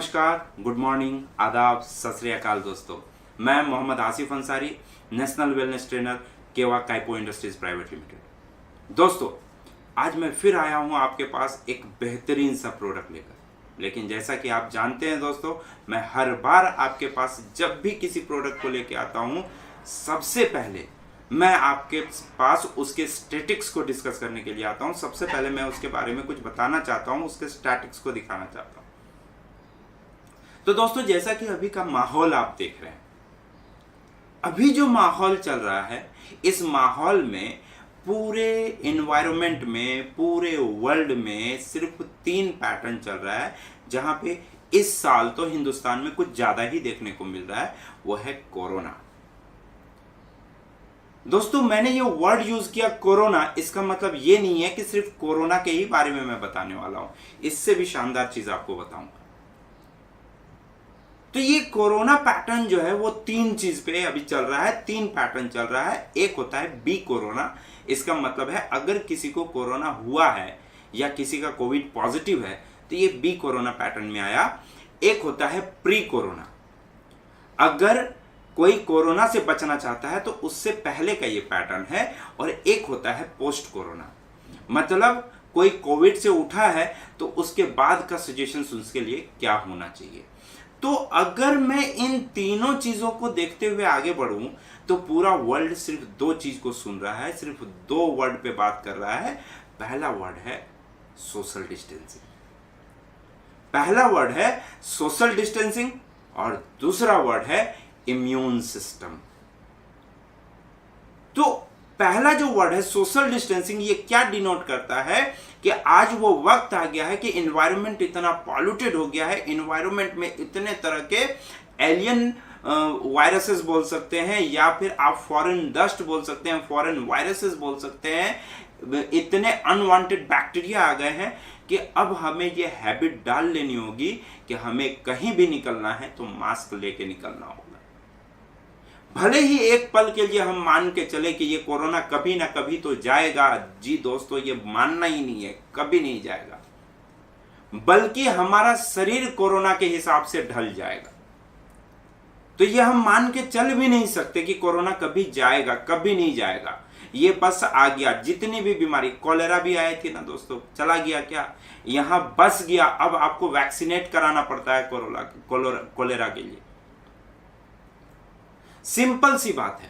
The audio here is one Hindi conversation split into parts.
नमस्कार, गुड मॉर्निंग, आदाब, सत श्री अकाल दोस्तों। मैं Mohammad Asif Ansari, national wellness trainer, केवा काइपो इंडस्ट्रीज प्राइवेट लिमिटेड। दोस्तों, आज मैं फिर आया हूं आपके पास एक बेहतरीन सा प्रोडक्ट लेकर। लेकिन जैसा कि आप जानते हैं दोस्तों, मैं हर बार आपके पास जब भी किसी प्रोडक्ट को लेकर आता हूं, सबसे पहले मैं आपके पास उसके स्टैटिक्स को डिस्कस करने के लिए आता हूं। सबसे पहले मैं उसके बारे में कुछ बताना चाहता हूं, उसके स्टैटिक्स को दिखाना चाहता हूं। तो दोस्तों, जैसा कि अभी का माहौल आप देख रहे हैं, अभी जो माहौल चल रहा है, इस माहौल में पूरे एनवायरनमेंट में, पूरे वर्ल्ड में सिर्फ 3 पैटर्न चल रहा है, जहां पे इस साल तो हिंदुस्तान में कुछ ज्यादा ही देखने को मिल रहा है। वो है कोरोना। दोस्तों, मैंने ये वर्ड यूज किया कोरोना, इसका मतलब ये नहीं है कि सिर्फ कोरोना के ही बारे में मैं बताने वाला हूं। इससे भी शानदार चीज आपको बताऊंगा। तो ये कोरोना पैटर्न जो है वो 3 चीज पे अभी चल रहा है। 3 पैटर्न चल रहा है। एक होता है बी कोरोना। इसका मतलब है अगर किसी को कोरोना हुआ है या किसी का कोविड पॉजिटिव है तो ये बी कोरोना पैटर्न में आया। एक होता है प्री कोरोना। अगर कोई कोरोना से बचना चाहता है तो उससे पहले का ये पैटर्न है। और एक होता है पोस्ट कोरोना, मतलब कोई कोविड से उठा है तो उसके बाद का सजेशन उसके लिए क्या होना चाहिए। तो अगर मैं इन तीनों चीजों को देखते हुए आगे बढ़ूं तो पूरा वर्ल्ड सिर्फ 2 चीज को सुन रहा है, सिर्फ 2 वर्ड पे बात कर रहा है। पहला वर्ड है सोशल डिस्टेंसिंग। पहला वर्ड है सोशल डिस्टेंसिंग और दूसरा वर्ड है इम्यून सिस्टम। तो पहला जो वर्ड है सोशल डिस्टेंसिंग, ये क्या डिनोट करता है कि आज वो वक्त आ गया है कि एनवायरनमेंट इतना पॉल्यूटेड हो गया है। एनवायरनमेंट में इतने तरह के एलियन वायरसेस बोल सकते हैं, या फिर आप फॉरेन डस्ट बोल सकते हैं, फॉरेन वायरसेस बोल सकते हैं। इतने अनवांटेड बैक्टीरिया आ गए हैं कि अब हमें ये हैबिट डाल लेनी होगी कि हमें कहीं भी निकलना है तो मास्क लेके निकलना होगा। भले ही एक पल के लिए हम मान के चले कि ये कोरोना कभी ना कभी तो जाएगा। जी दोस्तों, ये मानना ही नहीं है, कभी नहीं जाएगा, बल्कि हमारा शरीर कोरोना के हिसाब से ढल जाएगा। तो ये हम मान के चल भी नहीं सकते कि कोरोना कभी जाएगा, कभी नहीं जाएगा। ये बस आ गया। जितनी भी बीमारी, कोलेरा भी आई थी ना दोस्तों, चला गया क्या? यहां बस गया। अब आपको वैक्सीनेट कराना पड़ता है कोलेरा के लिए। सिंपल सी बात है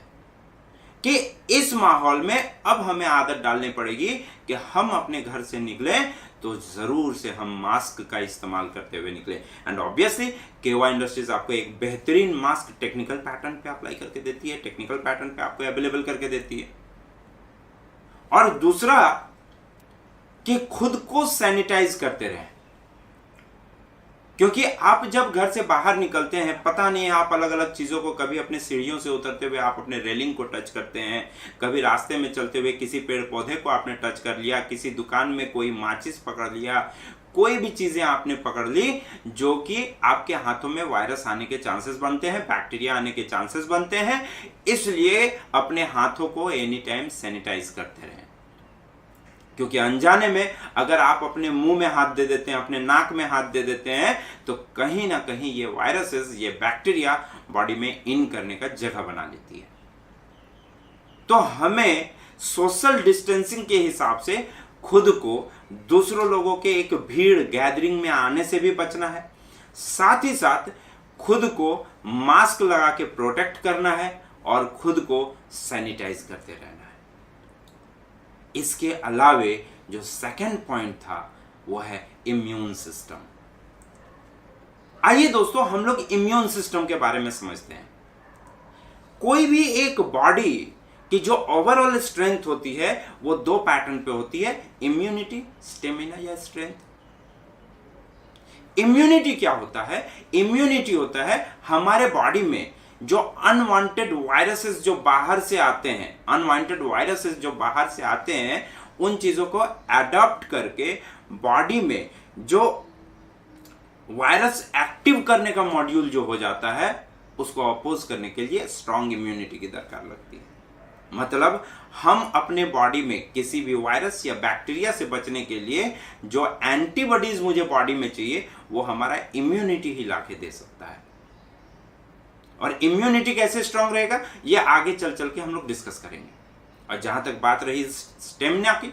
कि इस माहौल में अब हमें आदत डालनी पड़ेगी कि हम अपने घर से निकले तो जरूर से हम मास्क का इस्तेमाल करते हुए निकले। एंड ऑब्वियसली केवा इंडस्ट्रीज आपको एक बेहतरीन मास्क टेक्निकल पैटर्न पे अप्लाई करके देती है, टेक्निकल पैटर्न पे आपको अवेलेबल करके देती है। और दूसरा कि खुद को सैनिटाइज करते रहें, क्योंकि आप जब घर से बाहर निकलते हैं, पता नहीं आप अलग अलग चीजों को, कभी अपने सीढ़ियों से उतरते हुए आप अपने रेलिंग को टच करते हैं, कभी रास्ते में चलते हुए किसी पेड़ पौधे को आपने टच कर लिया, किसी दुकान में कोई माचिस पकड़ लिया, कोई भी चीजें आपने पकड़ ली जो कि आपके हाथों में वायरस आने के चांसेस बनते हैं, बैक्टीरिया आने के चांसेस बनते हैं। इसलिए अपने हाथों को एनी टाइम सैनिटाइज करते रहें, क्योंकि अनजाने में अगर आप अपने मुंह में हाथ दे देते हैं, अपने नाक में हाथ दे देते हैं, तो कहीं ना कहीं ये वायरसेस, ये बैक्टीरिया बॉडी में इन करने का जगह बना लेती है। तो हमें सोशल डिस्टेंसिंग के हिसाब से खुद को दूसरों लोगों के एक भीड़, गैदरिंग में आने से भी बचना है। साथ ही साथ खुद को मास्क लगा के प्रोटेक्ट करना है और खुद को सैनिटाइज करते रहना है। इसके अलावे जो सेकंड पॉइंट था वो है इम्यून सिस्टम। आइए दोस्तों, हम लोग इम्यून सिस्टम के बारे में समझते हैं। कोई भी एक बॉडी की जो ओवरऑल स्ट्रेंथ होती है वो 2 पैटर्न पे होती है, इम्यूनिटी, स्टेमिना या स्ट्रेंथ। इम्यूनिटी क्या होता है? इम्यूनिटी होता है हमारे बॉडी में जो अनवांटेड वायरसेस जो बाहर से आते हैं, उन चीजों को अडॉप्ट करके बॉडी में जो वायरस एक्टिव करने का मॉड्यूल जो हो जाता है, उसको अपोज करने के लिए स्ट्रॉन्ग इम्यूनिटी की दरकार लगती है। मतलब हम अपने बॉडी में किसी भी वायरस या बैक्टीरिया से बचने के लिए जो एंटीबॉडीज मुझे बॉडी में चाहिए वो हमारा इम्यूनिटी ही लाके दे सकता है। और इम्यूनिटी कैसे स्ट्रांग रहेगा ये आगे चल चल के हम लोग डिस्कस करेंगे। और जहां तक बात रही स्टेमिना की,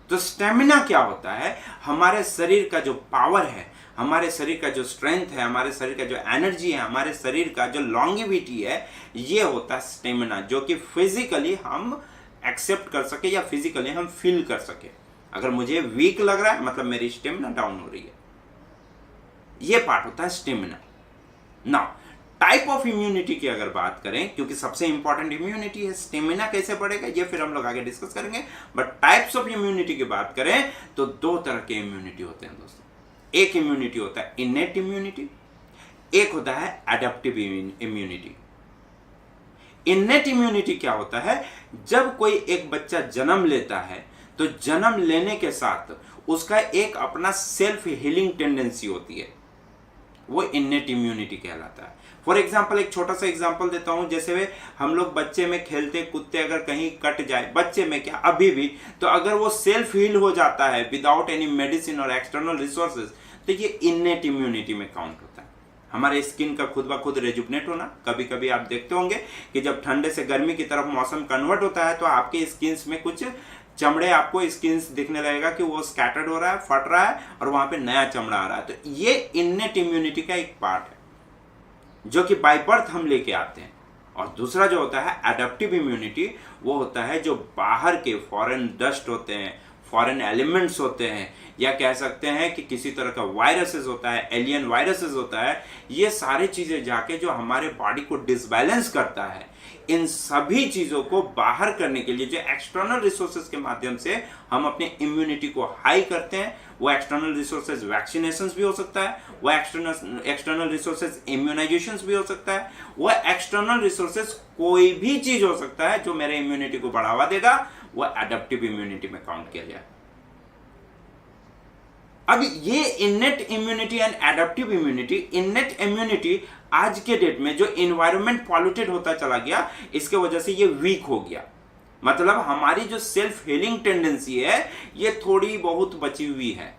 तो स्टेमिना क्या होता है? हमारे शरीर का जो पावर है, हमारे शरीर का जो स्ट्रेंथ है, हमारे शरीर का जो एनर्जी है, हमारे शरीर का जो लॉन्गेविटी है, ये होता है स्टेमिना, जो कि फिजिकली हम एक्सेप्ट कर सके या फिजिकली हम फील कर सके। अगर मुझे वीक लग रहा है मतलब मेरी स्टेमिना डाउन हो रही है, ये पार्ट होता है stamina. Now type of immunity की अगर बात करें, क्योंकि सबसे इंपॉर्टेंट इम्यूनिटी है, स्टेमिना कैसे बढ़ेगा ये फिर हम लोग आगे डिस्कस करेंगे, बट टाइप्स ऑफ इम्यूनिटी की बात करें तो दो तरह के इम्यूनिटी होते हैं दोस्तों। एक इम्यूनिटी होता है इनेट इम्यूनिटी, एक होता है एडेप्टिव इम्यूनिटी। इनेट इम्यूनिटी क्या होता है? जब कोई एक बच्चा जन्म लेता है तो जन्म लेने के साथ उसका एक अपना सेल्फ हीलिंग टेंडेंसी होती है, वो इनेट इम्यूनिटी कहलाता है। फॉर एग्जाम्पल एक छोटा सा एग्जाम्पल देता हूं, जैसे वे हम लोग बच्चे में खेलते कुत्ते अगर कहीं कट जाए, बच्चे में क्या अभी भी, तो अगर वो सेल्फ हील हो जाता है विदाउट एनी मेडिसिन और एक्सटर्नल रिसोर्सेज, तो ये इनेट इम्यूनिटी में काउंट होता है। हमारे स्किन का खुद ब खुद रेजुवनेट होना, कभी कभी आप देखते होंगे कि जब ठंडे से गर्मी की तरफ मौसम कन्वर्ट होता है तो आपके स्किन में कुछ चमड़े, आपको स्किन दिखने लगेगा कि वो स्कैटर्ड हो रहा है, फट रहा है और वहां पे नया चमड़ा आ रहा है। तो ये इनेट इम्यूनिटी का एक पार्ट है जो कि बाय बर्थ हम लेके आते हैं। और दूसरा जो होता है एडेप्टिव इम्यूनिटी, वो होता है जो बाहर के फॉरेन डस्ट होते हैं, फॉरेन एलिमेंट्स होते हैं, या कह सकते हैं कि किसी तरह का वायरसेस होता है, एलियन वायरसेस होता है, ये सारी चीजें जाके जो हमारे बॉडी को डिसबैलेंस करता है, इन सभी चीजों को बाहर करने के लिए जो एक्सटर्नल रिसोर्सेज के माध्यम से हम अपने इम्यूनिटी को हाई करते हैं, वो एक्सटर्नल रिसोर्सेज वैक्सीनेशंस भी हो सकता है, वो एक्सटर्नल रिसोर्सेज इम्यूनाइजेशंस भी हो सकता है, वो एक्सटर्नल रिसोर्सेज कोई भी चीज हो सकता है जो मेरे इम्यूनिटी को बढ़ावा देगा, वो एडेप्टिव इम्यूनिटी में काउंट किया जाए। अब ये innate immunity and adaptive immunity, innate immunity आज के डेट में जो एनवायरनमेंट पॉल्यूटेड होता चला गया, इसके वजह से ये वीक हो गया। मतलब हमारी जो सेल्फ हीलिंग टेंडेंसी है ये थोड़ी बहुत बची हुई है।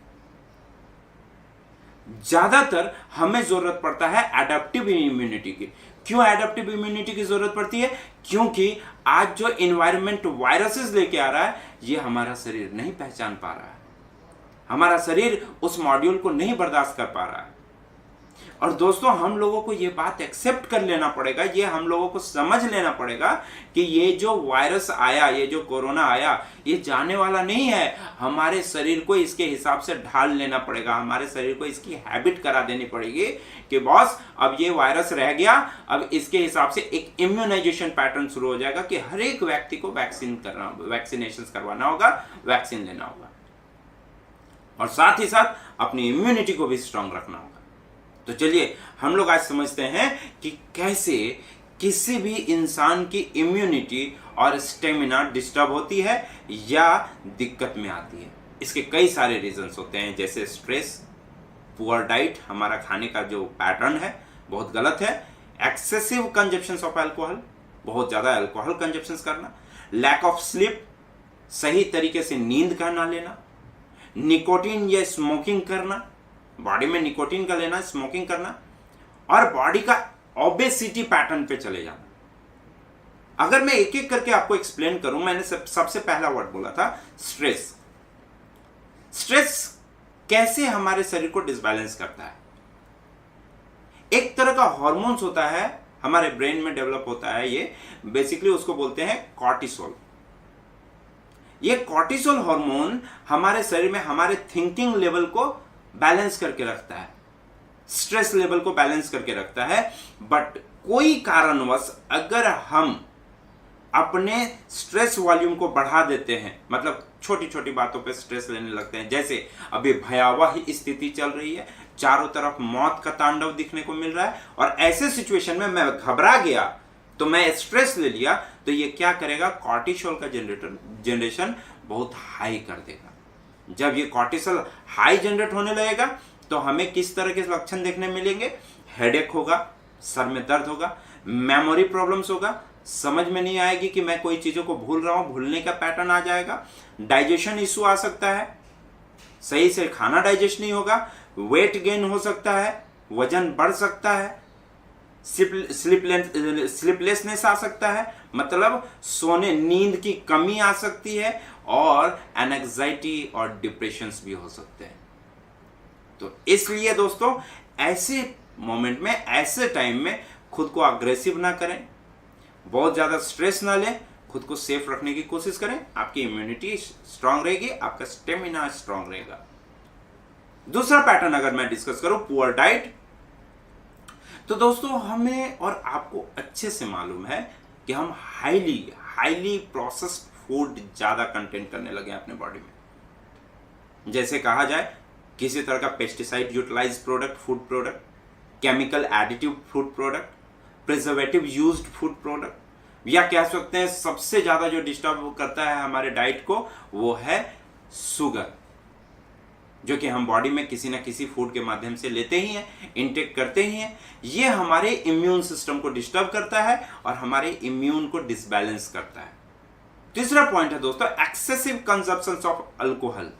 ज्यादातर हमें जरूरत पड़ता है एडेप्टिव इम्यूनिटी की। क्यों एडेप्टिव इम्यूनिटी की जरूरत पड़ती है? क्योंकि आज जो एनवायरनमेंट वायरसेस लेके आ रहा है ये हमारा शरीर नहीं पहचान पा रहा है, हमारा शरीर उस मॉड्यूल को नहीं बर्दाश्त कर पा रहा है। और दोस्तों हम लोगों को ये बात एक्सेप्ट कर लेना पड़ेगा, ये हम लोगों को समझ लेना पड़ेगा कि ये जो वायरस आया, ये जो कोरोना आया, ये जाने वाला नहीं है। हमारे शरीर को इसके हिसाब से ढाल लेना पड़ेगा, हमारे शरीर को इसकी हैबिट करा देनी पड़ेगी कि बॉस अब ये वायरस रह गया, अब इसके हिसाब से एक इम्यूनाइजेशन पैटर्न शुरू हो जाएगा कि हर एक व्यक्ति को वैक्सीनेशन करवाना होगा, वैक्सीन लेना होगा, और साथ ही साथ अपनी इम्यूनिटी को भी स्ट्रांग रखना होगा। तो चलिए हम लोग आज समझते हैं कि कैसे किसी भी इंसान की इम्यूनिटी और स्टेमिना डिस्टर्ब होती है या दिक्कत में आती है। इसके कई सारे रीजंस होते हैं, जैसे स्ट्रेस, पुअर डाइट, हमारा खाने का जो पैटर्न है बहुत गलत है, एक्सेसिव कंजप्शन ऑफ अल्कोहल, बहुत ज़्यादा अल्कोहल कंजप्शन करना, लैक ऑफ स्लीप, सही तरीके से नींद का ना लेना, निकोटीन या स्मोकिंग करना, बॉडी में निकोटीन का लेना, स्मोकिंग करना, और बॉडी का ओबेसिटी पैटर्न पे चले जाना। अगर मैं एक एक करके आपको एक्सप्लेन करूं, मैंने सबसे पहला वर्ड बोला था स्ट्रेस। स्ट्रेस कैसे हमारे शरीर को डिसबैलेंस करता है? एक तरह का हार्मोन्स होता है हमारे ब्रेन में डेवलप होता है, ये बेसिकली उसको बोलते हैं कॉर्टिसोल। ये कॉर्टिसोल हार्मोन हमारे शरीर में हमारे थिंकिंग लेवल को बैलेंस करके रखता है, स्ट्रेस लेवल को बैलेंस करके रखता है। बट कोई कारणवश अगर हम अपने स्ट्रेस वॉल्यूम को बढ़ा देते हैं, मतलब छोटी छोटी बातों पे स्ट्रेस लेने लगते हैं, जैसे अभी भयावह स्थिति चल रही है, चारों तरफ मौत का तांडव दिखने को मिल रहा है, और ऐसे सिचुएशन में मैं घबरा गया तो मैं स्ट्रेस ले लिया, तो ये क्या करेगा, कॉर्टिसोल का जनरेशन बहुत हाई कर देगा। जब ये कॉर्टिसोल हाई जनरेट होने लगेगा तो हमें किस तरह के लक्षण देखने मिलेंगे? हेडेक होगा, सर में दर्द होगा, मेमोरी प्रॉब्लम्स होगा, समझ में नहीं आएगी कि मैं कोई चीज़ों को भूल रहा हूँ, भूलने का पैटर्न आ जाएगा, डाइजेशन इशू आ सकता है, सही से खाना डाइजेस्ट नहीं होगा, वेट गेन हो सकता है, वजन बढ़ सकता है, स्लीपलेसनेस आ सकता है, मतलब सोने नींद की कमी आ सकती है, और एंजाइटी और डिप्रेशंस भी हो सकते हैं। तो इसलिए दोस्तों ऐसे मोमेंट में, ऐसे टाइम में खुद को अग्रेसिव ना करें, बहुत ज़्यादा स्ट्रेस ना लें, खुद को सेफ रखने की कोशिश करें। आपकी इम्यूनिटी स्ट्रांग रहेगी, आपका स्टेमिना स्ट्रांग रहेगा। दूसरा पैटर्न अगर मैं डिस्कस करूं, पुअर डाइट, तो दोस्तों हमें और आपको अच्छे से मालूम है कि हम हाईली प्रोसेस्ड फूड ज़्यादा कंटेंट करने लगे हैं अपने बॉडी में। जैसे कहा जाए किसी तरह का pesticide utilise product, food product, chemical additive food product, preservative used food product, या कह सकते हैं सबसे ज़्यादा जो डिस्टर्ब करता है हमारे डाइट को वो है शुगर, जो कि हम बॉडी में किसी ना किसी फूड के माध्यम से लेते ही हैं, इनटेक करते ही हैं। ये हमारे इम्यून सिस्टम को डिस्टर्ब करता है और हमारे इम्यून को डिसबैलेंस करता है। तीसरा पॉइंट है दोस्तों, एक्सेसिव कंजप्शन ऑफ अल्कोहल।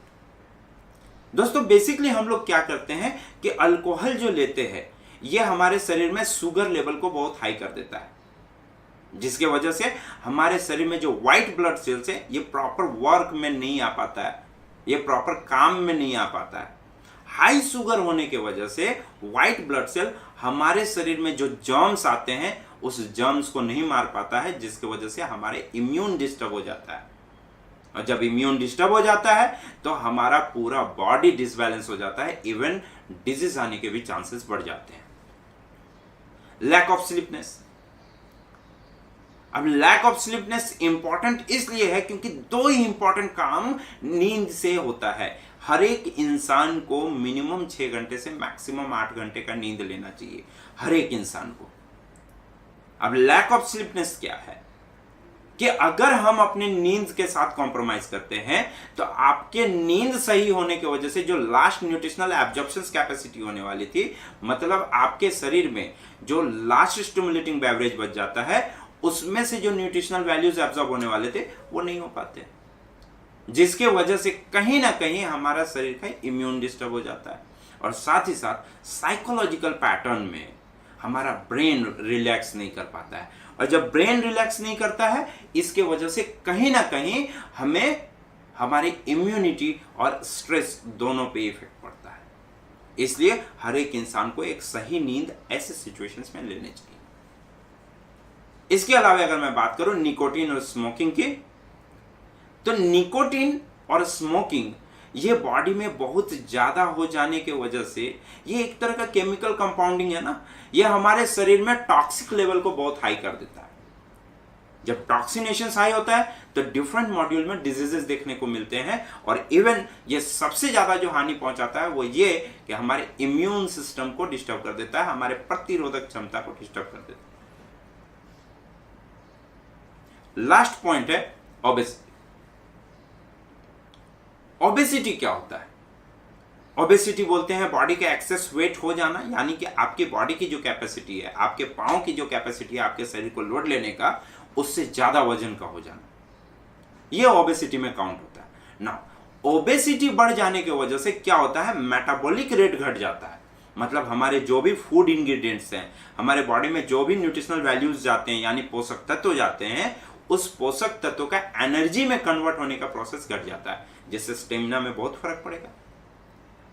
दोस्तों बेसिकली हम लोग क्या करते हैं कि अल्कोहल जो लेते हैं ये हमारे शरीर में शुगर लेवल को बहुत हाई कर देता है, जिसके वजह से हमारे शरीर में जो व्हाइट ब्लड सेल्स है ये प्रॉपर वर्क में नहीं आ पाता है, ये प्रॉपर काम में नहीं आ पाता है। हाई शुगर होने के वजह से व्हाइट ब्लड सेल हमारे शरीर में जो जर्म्स आते हैं उस जर्म्स को नहीं मार पाता है, जिसकी वजह से हमारे इम्यून डिस्टर्ब हो जाता है। और जब इम्यून डिस्टर्ब हो जाता है तो हमारा पूरा बॉडी डिसबैलेंस हो जाता है, इवन डिजीज आने के भी चांसेस बढ़ जाते हैं। Lack of sleepiness. अब लैक ऑफ स्लीपनेस इंपॉर्टेंट इसलिए है क्योंकि दो ही इंपॉर्टेंट काम नींद से होता है। हर एक इंसान को मिनिमम 6 घंटे से मैक्सिमम 8 घंटे का नींद लेना चाहिए, हर एक इंसान को। अब लैक ऑफ स्लीपनेस क्या है कि अगर हम अपनी नींद के साथ कॉम्प्रोमाइज करते हैं तो आपके नींद सही होने की वजह से जो लास्ट न्यूट्रिशनल एब्जॉर्प्शन कैपेसिटी होने वाली थी, मतलब आपके शरीर में जो लास्ट स्टिमुलेटिंग बेवरेज बच जाता है, उसमें से जो न्यूट्रिशनल वैल्यूज एब्जॉर्ब होने वाले थे वो नहीं हो पाते, जिसके वजह से कहीं ना कहीं हमारा शरीर का इम्यून डिस्टर्ब हो जाता है। और साथ ही साथ साइकोलॉजिकल पैटर्न में हमारा ब्रेन रिलैक्स नहीं कर पाता है, और जब ब्रेन रिलैक्स नहीं करता है इसके वजह से कहीं ना कहीं हमें हमारी इम्यूनिटी और स्ट्रेस दोनों पे इफेक्ट पड़ता है। इसलिए हर एक इंसान को एक सही नींद ऐसे सिचुएशंस में लेनी चाहिए। इसके अलावा अगर मैं बात करूं निकोटीन और स्मोकिंग की, तो निकोटीन और स्मोकिंग ये बॉडी में बहुत ज्यादा हो जाने के वजह से ये एक तरह का केमिकल कंपाउंडिंग है ना, ये हमारे शरीर में टॉक्सिक लेवल को बहुत हाई कर देता है। जब टॉक्सिनेशन हाई होता है तो डिफरेंट मॉड्यूल में डिजीजेस देखने को मिलते हैं, और इवन ये सबसे ज्यादा जो हानि पहुंचाता है वो ये कि हमारे इम्यून सिस्टम को डिस्टर्ब कर देता है, हमारे प्रतिरोधक क्षमता को डिस्टर्ब कर देता है। लास्ट पॉइंट है ओबेसिटी। ओबेसिटी क्या होता है? ओबेसिटी बोलते हैं बॉडी का एक्सेस वेट हो जाना, यानी कि आपकी बॉडी की जो कैपेसिटी है, आपके पाँव की जो कैपेसिटी है आपके शरीर को लोड लेने का, उससे ज्यादा वजन का हो जाना, ये ओबेसिटी में काउंट होता है ना। ओबेसिटी बढ़ जाने की वजह से क्या होता है, मेटाबॉलिक रेट घट जाता है, मतलब हमारे जो भी फूड इंग्रेडिएंट्स हैं, हमारे बॉडी में जो भी न्यूट्रिशनल वैल्यूज जाते हैं यानी पोषक तत्व जाते हैं, उस पोषक तत्व का एनर्जी में कन्वर्ट होने का प्रोसेस घट जाता है, जिससे स्टेमिना में बहुत फर्क पड़ेगा।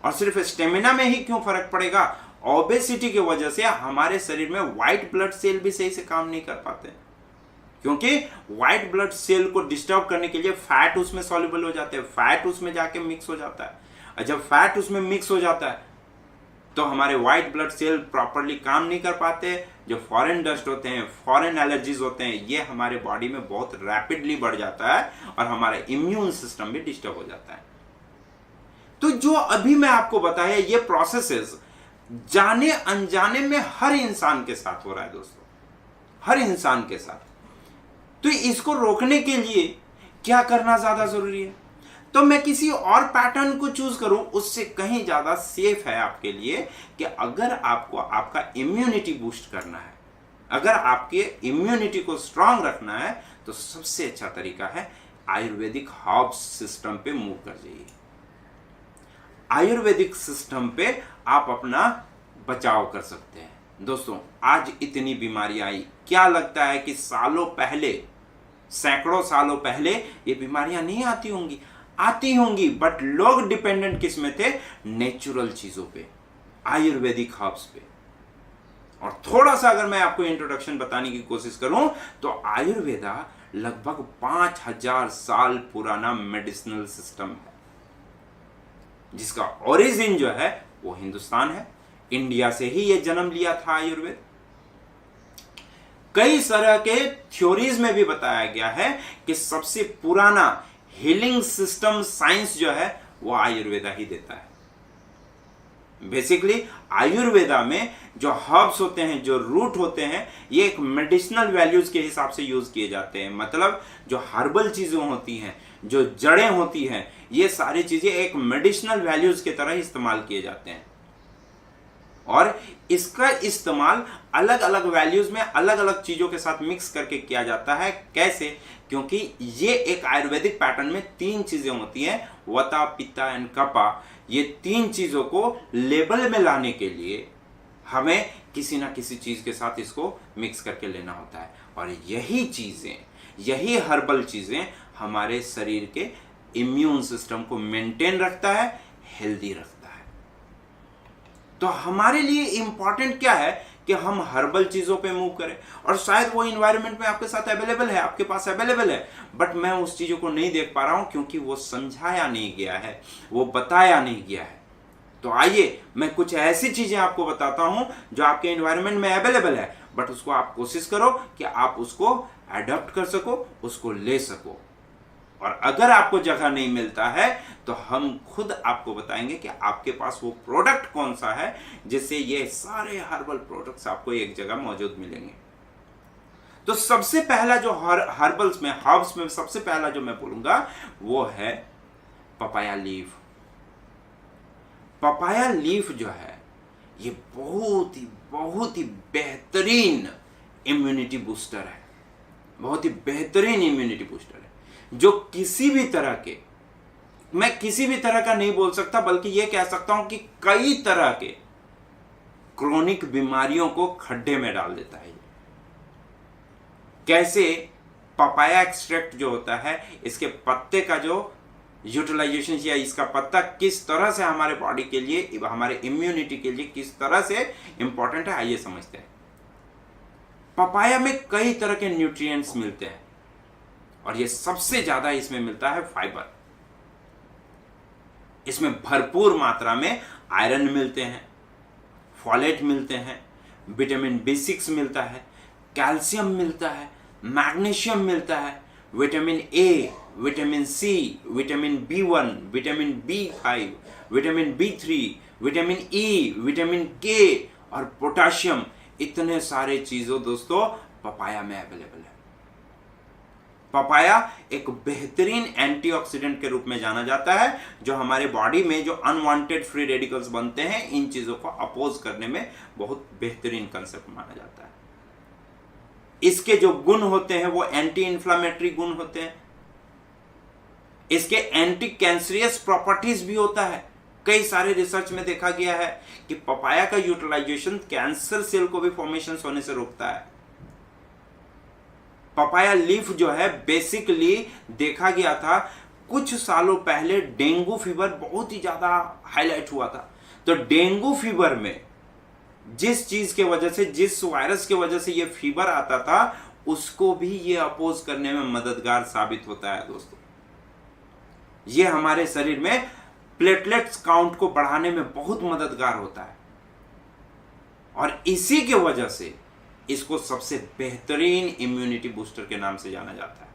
और सिर्फ स्टेमिना में ही क्यों फर्क पड़ेगा, ओबेसिटी की वजह से हमारे शरीर में व्हाइट ब्लड सेल भी सही से काम नहीं कर पाते, क्योंकि व्हाइट ब्लड सेल को डिस्टर्ब करने के लिए फैट उसमें सॉल्युबल हो जाते हैं, फैट उसमें जाके मिक्स हो जाता है, और जब फैट उसमें मिक्स हो जाता है तो हमारे व्हाइट ब्लड सेल प्रॉपरली काम नहीं कर पाते, जो फॉरेन डस्ट होते हैं, फॉरेन एलर्जीज होते हैं, ये हमारे बॉडी में बहुत रैपिडली बढ़ जाता है और हमारा इम्यून सिस्टम भी डिस्टर्ब हो जाता है। तो जो अभी मैं आपको बताया ये प्रोसेसेस जाने अनजाने में हर इंसान के साथ हो रहा है दोस्तों, हर इंसान के साथ। तो इसको रोकने के लिए क्या करना ज्यादा जरूरी है? तो मैं किसी और पैटर्न को चूज करूं उससे कहीं ज्यादा सेफ है आपके लिए कि अगर आपको आपका इम्यूनिटी बूस्ट करना है, अगर आपके इम्यूनिटी को स्ट्रांग रखना है तो सबसे अच्छा तरीका है आयुर्वेदिक हर्ब्स सिस्टम पे मूव कर जाइए। आयुर्वेदिक सिस्टम पे आप अपना बचाव कर सकते हैं। दोस्तों, आज इतनी बीमारियां आई, क्या लगता है कि सालों पहले, सैकड़ों सालों पहले ये बीमारियां नहीं आती होंगी? आती होंगी, बट लोग डिपेंडेंट किस में थे? नेचुरल चीजों पे, आयुर्वेदिक हर्ब्स पे। और थोड़ा सा अगर मैं आपको इंट्रोडक्शन बताने की कोशिश करूं तो आयुर्वेदा लगभग 5000 साल पुराना मेडिसिनल सिस्टम है, जिसका ओरिजिन जो है वो हिंदुस्तान है। इंडिया से ही ये जन्म लिया था आयुर्वेद। कई तरह के थ्योरीज में भी बताया गया है कि सबसे पुराना हीलिंग सिस्टम साइंस जो है वो आयुर्वेदा ही देता है। बेसिकली आयुर्वेदा में जो हर्ब्स होते हैं, जो रूट होते हैं, ये एक मेडिसिनल वैल्यूज के हिसाब से यूज किए जाते हैं। मतलब जो हर्बल चीजें होती हैं, जो जड़ें होती हैं, ये सारी चीजें एक मेडिसिनल वैल्यूज की तरह इस्तेमाल किए जाते हैं। और इसका इस्तेमाल अलग अलग वैल्यूज में अलग अलग चीजों के साथ मिक्स करके किया जाता है। कैसे? क्योंकि ये एक आयुर्वेदिक पैटर्न में 3 चीजें होती हैं, वता, पित्ता एंड कपा। ये 3 चीजों को लेवल में लाने के लिए हमें किसी ना किसी चीज के साथ इसको मिक्स करके लेना होता है। और यही चीजें, यही हर्बल चीजें हमारे शरीर के इम्यून सिस्टम को मेंटेन रखता है, हेल्दी रखता है। तो हमारे लिए इंपॉर्टेंट क्या है कि हम हर्बल चीजों पे मूव करें। और शायद वो इन्वायरमेंट में आपके साथ अवेलेबल है, आपके पास अवेलेबल है, बट मैं उस चीजों को नहीं देख पा रहा हूं क्योंकि वो समझाया नहीं गया है, वो बताया नहीं गया है। तो आइए मैं कुछ ऐसी चीजें आपको बताता हूं जो आपके एनवायरनमेंट में अवेलेबल है, बट उसको आप कोशिश करो कि आप उसको अडॉप्ट कर सको, उसको ले सको। और अगर आपको जगह नहीं मिलता है तो हम खुद आपको बताएंगे कि आपके पास वो प्रोडक्ट कौन सा है जिससे ये सारे हर्बल प्रोडक्ट्स आपको एक जगह मौजूद मिलेंगे। तो सबसे पहला जो हर्बल्स में, हर्ब्स में सबसे पहला जो मैं बोलूंगा वो है पपाया लीफ। पपाया लीफ जो है ये बहुत ही बेहतरीन इम्यूनिटी बूस्टर है, बहुत ही बेहतरीन इम्यूनिटी बूस्टर है, जो किसी भी तरह के, मैं किसी भी तरह का नहीं बोल सकता बल्कि यह कह सकता हूं कि कई तरह के क्रोनिक बीमारियों को खड्डे में डाल देता है। कैसे? पपाया एक्सट्रैक्ट जो होता है, इसके पत्ते का जो यूटिलाइजेशन या इसका पत्ता किस तरह से हमारे बॉडी के लिए, हमारे इम्यूनिटी के लिए किस तरह से इंपॉर्टेंट है, आइए समझते हैं। पपाया में कई तरह के न्यूट्रिएंट्स मिलते हैं और ये सबसे ज्यादा इसमें मिलता है फाइबर। इसमें भरपूर मात्रा में आयरन मिलते हैं, फॉलेट मिलते हैं, विटामिन B6 मिलता है, कैल्शियम मिलता है, मैग्नीशियम मिलता है, vitamin A, vitamin C, vitamin B1, vitamin B5, vitamin B3, vitamin E, vitamin K और पोटेशियम। इतने सारे चीजों दोस्तों पपाया में अवेलेबल है। पपाया एक बेहतरीन एंटीऑक्सीडेंट के रूप में जाना जाता है, जो हमारे बॉडी में जो अनवांटेड फ्री रेडिकल्स बनते हैं, इन चीजों को अपोज करने में बहुत बेहतरीन कंसेप्ट माना जाता है। इसके जो गुण होते हैं वो एंटी इंफ्लेमेटरी गुण होते हैं। इसके एंटी कैंसरियस प्रॉपर्टीज भी होता है। कई सारे रिसर्च में देखा गया है कि पपाया का यूटिलाइजेशन कैंसर सेल को भी फॉर्मेशन होने से रोकता है। पपाया लीफ जो है बेसिकली देखा गया था कुछ सालों पहले डेंगू फीवर बहुत ही ज्यादा हाईलाइट हुआ था। तो डेंगू फीवर में जिस चीज के वजह से, जिस वायरस के वजह से ये फीवर आता था, उसको भी ये अपोज करने में मददगार साबित होता है दोस्तों। ये हमारे शरीर में प्लेटलेट्स काउंट को बढ़ाने में बहुत मददगार होता है और इसी के वजह से इसको सबसे बेहतरीन इम्यूनिटी बूस्टर के नाम से जाना जाता है।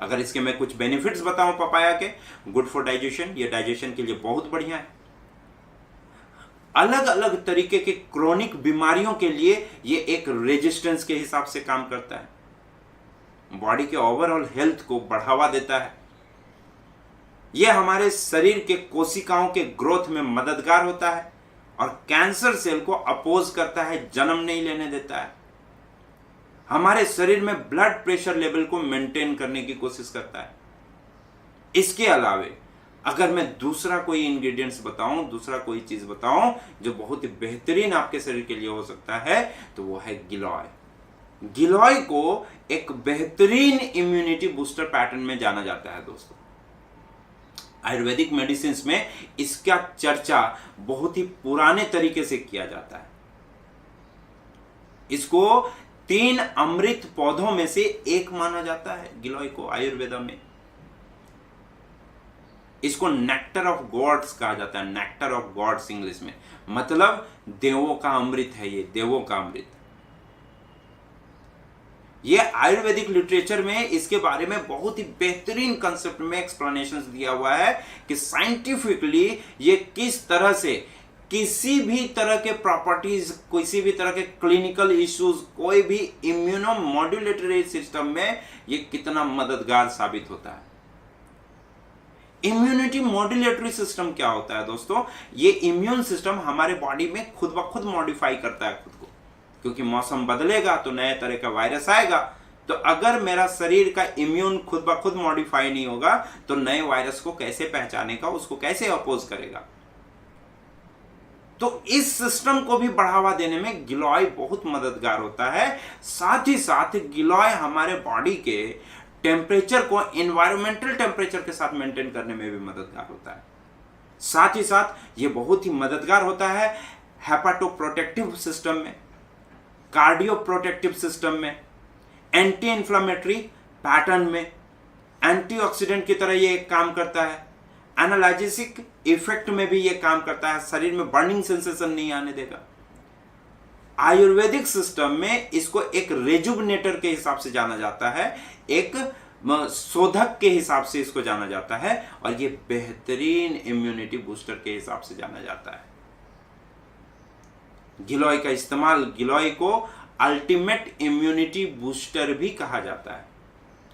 अगर इसके मैं कुछ बेनिफिट्स बताऊं पपाया के, गुड फॉर डाइजेशन, ये डाइजेशन के लिए बहुत बढ़िया है। अलग अलग तरीके के क्रोनिक बीमारियों के लिए ये एक रेजिस्टेंस के हिसाब से काम करता है, बॉडी के ओवरऑल हेल्थ को बढ़ावा देता है। यह हमारे शरीर के कोशिकाओं के ग्रोथ में मददगार होता है और कैंसर सेल को अपोज करता है, जन्म नहीं लेने देता है। हमारे शरीर में ब्लड प्रेशर लेवल को मेंटेन करने की कोशिश करता है। इसके अलावे अगर मैं दूसरा कोई इंग्रेडिएंट्स बताऊं, दूसरा कोई चीज बताऊं जो बहुत ही बेहतरीन आपके शरीर के लिए हो सकता है, तो वो है गिलोय। गिलोय को एक बेहतरीन इम्यूनिटी बूस्टर पैटर्न में जाना जाता है दोस्तों। आयुर्वेदिक मेडिसिन में इसका चर्चा बहुत ही पुराने तरीके से किया जाता है। इसको 3 अमृत पौधों में से एक माना जाता है गिलोय को आयुर्वेदा में। इसको नेक्टर ऑफ गॉड्स कहा जाता है, नेक्टर ऑफ गॉड्स इंग्लिश में, मतलब देवों का अमृत है ये, देवों का अमृत। ये आयुर्वेदिक लिटरेचर में इसके बारे में बहुत ही बेहतरीन कंसेप्ट में एक्सप्लेनेशंस दिया हुआ है कि साइंटिफिकली ये किस तरह से किसी भी तरह के प्रॉपर्टीज, किसी भी तरह के क्लिनिकल इश्यूज, कोई भी इम्यूनो मॉड्यूलेटरी सिस्टम में ये कितना मददगार साबित होता है। इम्यूनिटी मॉड्यूलेटरी सिस्टम क्या होता है दोस्तों? ये इम्यून सिस्टम हमारे बॉडी में खुद ब खुद मॉडिफाई करता है खुद को, क्योंकि मौसम बदलेगा तो नए तरह का वायरस आएगा। तो अगर मेरा शरीर का इम्यून खुद ब खुद मॉडिफाई नहीं होगा तो नए वायरस को कैसे पहचानेगा, उसको कैसे अपोज करेगा? तो इस सिस्टम को भी बढ़ावा देने में गिलोय बहुत मददगार होता है। साथ ही साथ गिलोय हमारे बॉडी के टेम्परेचर को एनवायरमेंटल टेम्परेचर के साथ मेंटेन करने में भी मददगार होता है। साथ ही साथ ये बहुत ही मददगार होता है हेपाटोप्रोटेक्टिव सिस्टम में, कार्डियो प्रोटेक्टिव सिस्टम में, एंटी इन्फ्लामेटरी पैटर्न में, एंटीऑक्सीडेंट की तरह ये एक काम करता है, एनाल्जेसिक इफेक्ट में भी ये काम करता है, शरीर में बर्निंग सेंसेशन नहीं आने देगा। आयुर्वेदिक सिस्टम में इसको एक रेजुविनेटर के हिसाब से जाना जाता है, एक शोधक के हिसाब से इसको जाना जाता है, और ये बेहतरीन इम्यूनिटी बूस्टर के हिसाब से जाना जाता है। गिलोय का इस्तेमाल, गिलोय को अल्टीमेट इम्यूनिटी बूस्टर भी कहा जाता है।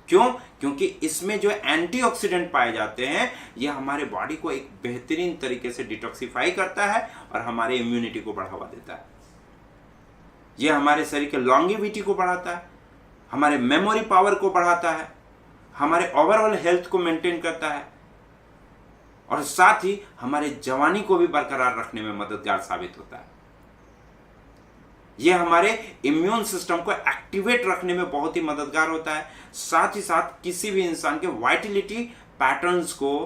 क्यों? क्योंकि इसमें जो एंटीऑक्सीडेंट पाए जाते हैं ये हमारे बॉडी को एक बेहतरीन तरीके से डिटॉक्सिफाई करता है और हमारे इम्यूनिटी को बढ़ावा देता है। ये हमारे शरीर के लॉन्गेविटी को बढ़ाता है, हमारे मेमोरी पावर को बढ़ाता है, हमारे ओवरऑल हेल्थ को मेंटेन करता है, और साथ ही हमारे जवानी को भी बरकरार रखने में मददगार साबित होता है। यह हमारे इम्यून सिस्टम को एक्टिवेट रखने में बहुत ही मददगार होता है। साथ ही साथ किसी भी इंसान के वाइटलिटी पैटर्न्स को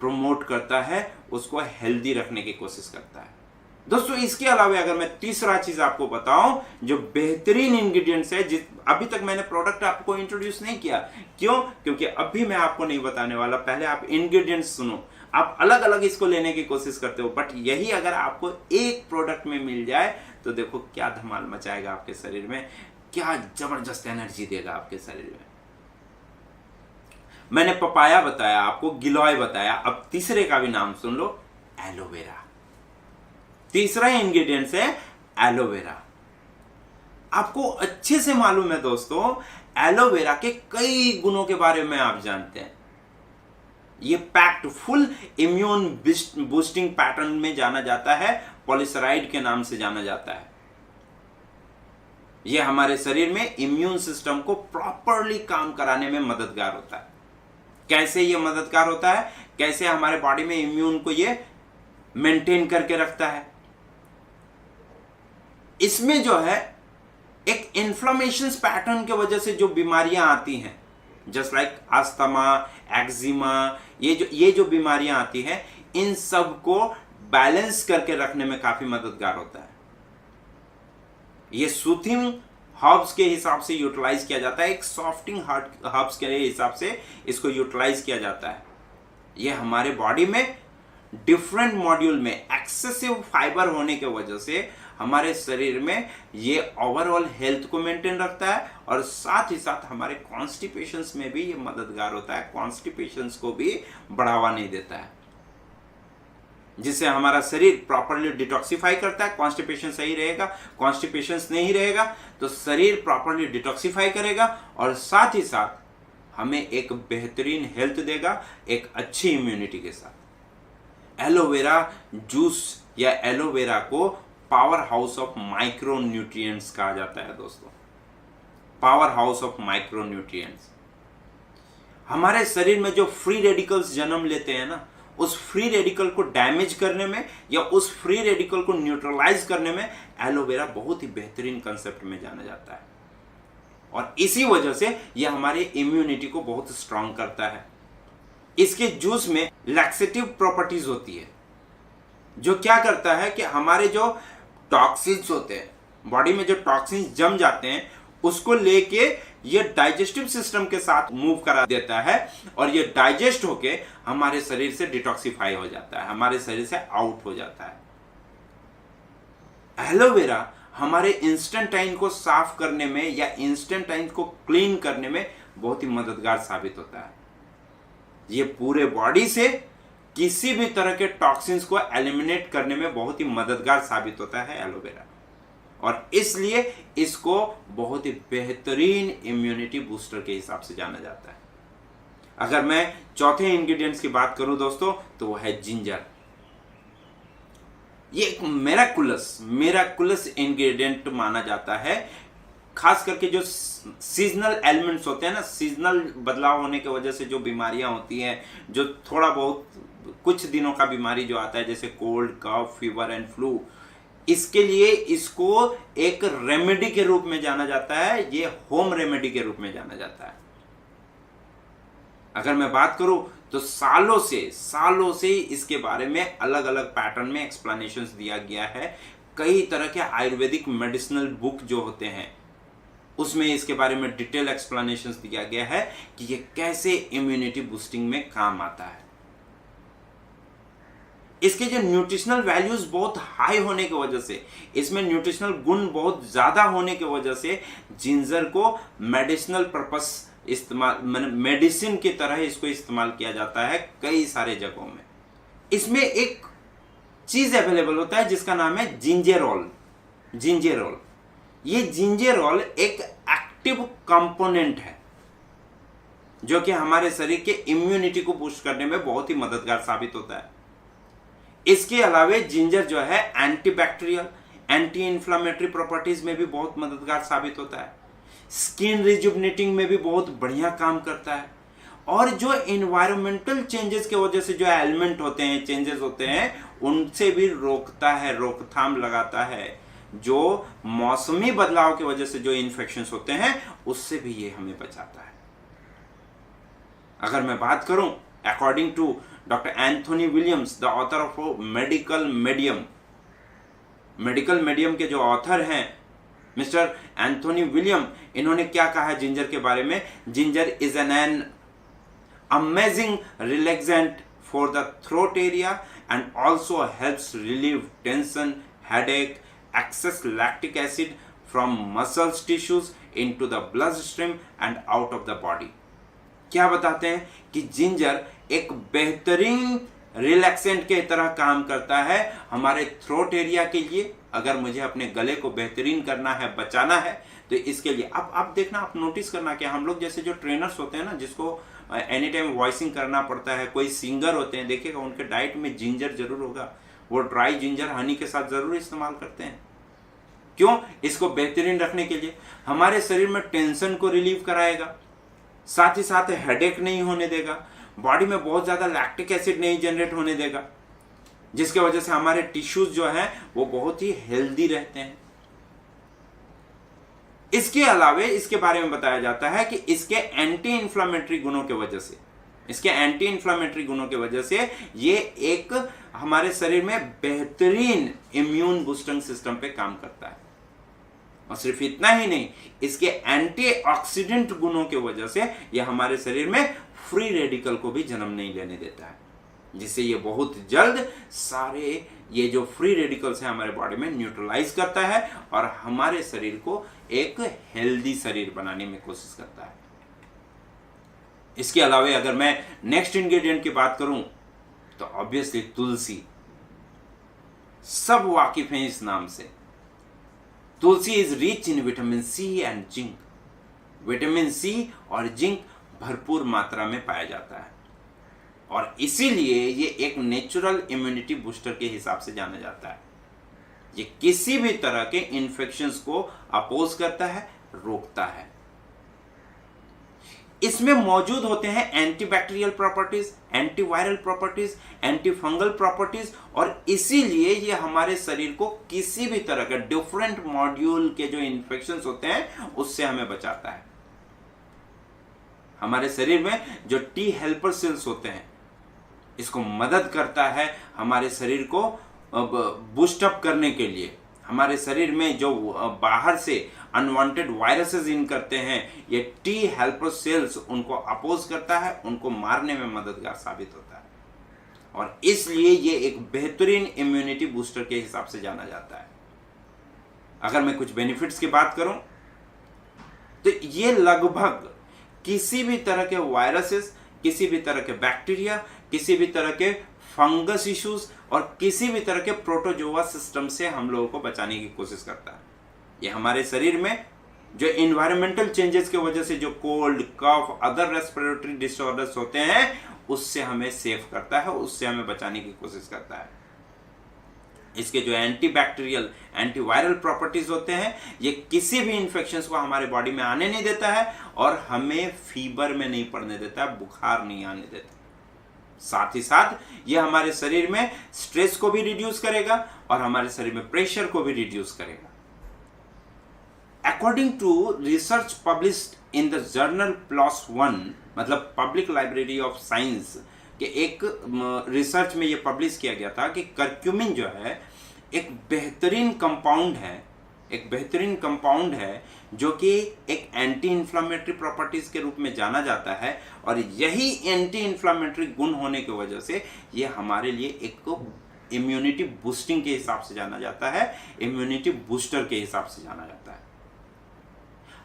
प्रमोट करता है, उसको हेल्दी रखने की कोशिश करता है। दोस्तों इसके अलावा अगर मैं तीसरा चीज आपको बताऊं जो बेहतरीन इंग्रेडिएंट्स है, अभी तक मैंने प्रोडक्ट आपको इंट्रोड्यूस नहीं किया। क्यों? क्योंकि अभी मैं आपको नहीं बताने वाला, पहले आप इंग्रेडिएंट्स सुनो। आप अलग अलग इसको लेने की कोशिश करते हो, बट यही अगर आपको एक प्रोडक्ट में मिल जाए तो देखो क्या धमाल मचाएगा आपके शरीर में, क्या जबरदस्त एनर्जी देगा आपके शरीर में। मैंने पपाया बताया, आपको गिलोय बताया, अब तीसरे का भी नाम सुन लो, एलोवेरा। तीसरा इंग्रेडिएंट्स है एलोवेरा। आपको अच्छे से मालूम है दोस्तों, एलोवेरा के कई गुणों के बारे में आप जानते हैं। ये packed full immune boosting pattern में जाना जाता है, पॉलीसराइड के नाम से जाना जाता है। ये हमारे शरीर में इम्यून सिस्टम को प्रॉपरली काम कराने में मददगार होता है। कैसे ये मददगार होता है, कैसे हमारे बॉडी में इम्यून को ये मेंटेन करके रखता है? इसमें जो है एक इन्फ्लेमेशन पैटर्न की वजह से जो बीमारियां आती हैं, जस्ट लाइक अस्थमा, एक्जिमा, ये जो बीमारियां आती हैं, इन सब को बैलेंस करके रखने में काफी मददगार होता है। ये सूथिंग हर्ब्स के हिसाब से यूटिलाइज किया जाता है, एक सॉफ्टिंग हर्ब्स के हिसाब से इसको यूटिलाइज किया जाता है। ये हमारे बॉडी में डिफरेंट मॉड्यूल में एक्सेसिव फाइबर होने के वजह से हमारे शरीर में ये ओवरऑल हेल्थ को मेंटेन रखता है, और साथ ही साथ हमारे कॉन्स्टिपेशंस में भी ये मददगार होता है। कॉन्स्टिपेशंस को भी बढ़ावा नहीं देता है, जिससे हमारा शरीर प्रॉपरली डिटॉक्सिफाई करता है। कॉन्स्टिपेशन सही रहेगा, कॉन्स्टिपेशंस नहीं रहेगा तो शरीर प्रॉपरली डिटॉक्सिफाई करेगा, और साथ ही साथ हमें एक बेहतरीन हेल्थ देगा, एक अच्छी इम्यूनिटी के साथ। एलोवेरा जूस या एलोवेरा को power house of micro nutrients कहा जाता है दोस्तों। Power house of micronutrients. हमारे शरीर में जो फ्री रेडिकल्स जन्म लेते हैं ना, उस फ्री रेडिकल को डैमेज करने में या उस फ्री रेडिकल को न्यूट्रलाइज करने में एलोवेरा बहुत ही बेहतरीन कंसेप्ट में जाना जाता है। और इसी वजह से यह हमारे इम्यूनिटी को बहुत स्ट्रांग करता है। इसके जूस में लैक्सेटिव प्रॉपर्टीज होती है, जो क्या करता है कि हमारे जो टॉक्सिन्स होते हैं, बॉडी में जो टॉक्सिन्स जम जाते हैं, उसको लेके ये डाइजेस्टिव सिस्टम के साथ मूव करा देता है और ये डाइजेस्ट होके हमारे शरीर से डिटॉक्सिफाई हो जाता है, हमारे शरीर से आउट हो जाता है। एलोवेरा हमारे इंस्टेंटाइन को साफ करने में या इंस्टेंटाइन को क्लीन करने में बहुत ही मददगार साबित होता है। ये पूरे बॉडी से किसी भी तरह के टॉक्सिन्स को एलिमिनेट करने में बहुत ही मददगार साबित होता है एलोवेरा, और इसलिए इसको बहुत ही बेहतरीन इम्यूनिटी बूस्टर के हिसाब से जाना जाता है। अगर मैं चौथे इंग्रेडिएंट्स की बात करूं दोस्तों, तो वो है जिंजर। ये एक मेराकुलस इंग्रेडिएंट माना जाता है, खास करके जो सीजनल एलिमेंट्स होते हैं ना, सीजनल बदलाव होने की वजह से जो बीमारियां होती हैं, जो थोड़ा बहुत कुछ दिनों का बीमारी जो आता है, जैसे cold, cough, fever and flu, इसके लिए इसको एक रेमेडी के रूप में जाना जाता है, ये होम रेमेडी के रूप में जाना जाता है। अगर मैं बात करूं तो सालों से इसके बारे में अलग अलग पैटर्न में एक्सप्लेनेशंस दिया गया है। कई तरह के आयुर्वेदिक मेडिसिनल बुक जो होते हैं, उसमें इसके बारे में डिटेल एक्सप्लेनेशंस दिया गया है कि ये कैसे इम्यूनिटी बूस्टिंग में काम आता है। इसके जो न्यूट्रिशनल वैल्यूज बहुत हाई होने की वजह से, इसमें न्यूट्रिशनल गुण बहुत ज्यादा होने की वजह से जिंजर को मेडिसिनल पर्पस इस्तेमाल, मेडिसिन की तरह इसको इस्तेमाल किया जाता है कई सारे जगहों में। इसमें एक चीज अवेलेबल होता है जिसका नाम है जिंजेरोल। ये जिंजेरोल एक एक्टिव कंपोनेंट है जो कि हमारे शरीर के इम्यूनिटी को बूस्ट करने में बहुत ही मददगार साबित होता है। इसके अलावा जिंजर जो है एंटीबैक्टीरियल, एंटी इंफ्लेमेटरी प्रॉपर्टीज में भी बहुत मददगार साबित होता है, स्किन रिजुवनेटिंग में भी बहुत बढ़िया काम करता है, और जो इन्वायरमेंटल चेंजेस के वजह से जो एलिमेंट होते हैं, चेंजेस होते हैं, उनसे भी रोकता है, रोकथाम लगाता है। जो मौसमी बदलाव की वजह से जो इन्फेक्शंस होते हैं, उससे भी ये हमें बचाता है। अगर मैं बात करूं according to doctor Anthony Williams, the author of medical medium के जो ऑथर हैं मिस्टर एंथोनी विलियम, इन्होंने क्या कहा है जिंजर के बारे में? Ginger is an amazing relaxant for the throat area and also helps relieve tension, headache, excess lactic acid from muscles tissues into the blood stream and out of the body. क्या बताते हैं कि जिंजर एक बेहतरीन रिलैक्सेंट के तरह काम करता है हमारे थ्रोट एरिया के लिए। अगर मुझे अपने गले को बेहतरीन करना है, बचाना है, तो इसके लिए आप देखना, आप नोटिस करना कि हम लोग जैसे जो ट्रेनर्स होते हैं ना, जिसको एनी टाइम वॉइसिंग करना पड़ता है, कोई सिंगर होते हैं, देखिएगा उनके डाइट में जिंजर जरूर होगा। वो ड्राई जिंजर हनी के साथ जरूर इस्तेमाल करते हैं। क्यों? इसको बेहतरीन रखने के लिए। हमारे शरीर में टेंशन को रिलीव कराएगा, साथ ही साथ हेडेक नहीं होने देगा, बॉडी में बहुत ज्यादा लैक्टिक एसिड नहीं जनरेट होने देगा, जिसके वजह से हमारे टिश्यूज जो हैं वो बहुत ही हेल्दी रहते हैं। इसके अलावा इसके बारे में बताया जाता है कि इसके एंटी इंफ्लेमेटरी गुणों के वजह से ये एक हमारे शरीर में बेहतरीन इम्यून बूस्टिंग सिस्टम पे काम करता है। और सिर्फ इतना ही नहीं, इसके एंटीऑक्सीडेंट गुणों की वजह से यह हमारे शरीर में फ्री रेडिकल को भी जन्म नहीं लेने देता है, जिससे ये बहुत जल्द सारे ये जो फ्री रेडिकल्स हैं हमारे बॉडी में न्यूट्रलाइज करता है और हमारे शरीर को एक हेल्दी शरीर बनाने में कोशिश करता है। इसके अलावा अगर मैं नेक्स्ट इंग्रेडिएंट की बात करूं तो ऑब्वियसली तुलसी। सब वाकिफ हैं इस नाम से। Tulsi is rich in vitamin C and zinc. Vitamin C और जिंक भरपूर मात्रा में पाया जाता है और इसीलिए ये एक नेचुरल इम्यूनिटी बूस्टर के हिसाब से जाना जाता है। ये किसी भी तरह के इन्फेक्शंस को अपोज करता है, रोकता है। इसमें मौजूद होते हैं antibacterial properties, antiviral properties, anti fungal properties, और इसीलिए ये हमारे शरीर को किसी भी तरह के डिफरेंट मॉड्यूल के जो इन्फेक्शंस होते हैं उससे हमें बचाता है। हमारे शरीर में जो टी हेल्पर सेल्स होते हैं, इसको मदद करता है हमारे शरीर को बूस्ट अप करने के लिए। हमारे शरीर में जो बाहर से अनवांटेड वायरसेस इन करते हैं, ये टी हेल्पर सेल्स उनको अपोज करता है, उनको मारने में मददगार साबित होता है, और इसलिए ये एक बेहतरीन इम्यूनिटी बूस्टर के हिसाब से जाना जाता है। अगर मैं कुछ बेनिफिट्स की बात करूं तो ये लगभग किसी भी तरह के वायरसेस, किसी भी तरह के बैक्टीरिया, किसी भी तरह के फंगस इश्यूज और किसी भी तरह के प्रोटोजोआ सिस्टम से हम लोगों को बचाने की कोशिश करता है। ये हमारे शरीर में जो इन्वायरमेंटल चेंजेस की वजह से जो कोल्ड, कफ, अदर रेस्पिरेटरी डिसऑर्डर्स होते हैं, उससे हमें सेफ करता है, उससे हमें बचाने की कोशिश करता है। इसके जो एंटीबैक्टीरियल, एंटीवायरल प्रॉपर्टीज होते हैं, ये किसी भी इंफेक्शंस को हमारे बॉडी में आने नहीं देता है और हमें फीवर में नहीं पड़ने देता है, बुखार नहीं आने देता। साथ ही साथ ये हमारे शरीर में स्ट्रेस को भी रिड्यूस करेगा और हमारे शरीर में प्रेशर को भी रिड्यूस करेगा। According to research published in the journal PLOS ONE, मतलब पब्लिक लाइब्रेरी ऑफ साइंस के एक रिसर्च में ये पब्लिश किया गया था कि करक्यूमिन जो है एक बेहतरीन कंपाउंड है जो कि एक एंटी इन्फ्लामेटरी प्रॉपर्टीज के रूप में जाना जाता है, और यही एंटी इन्फ्लामेटरी गुण होने की वजह से ये हमारे लिए एक इम्यूनिटी बूस्टिंग के हिसाब से जाना जाता है, इम्यूनिटी बूस्टर के हिसाब से जाना जाता है।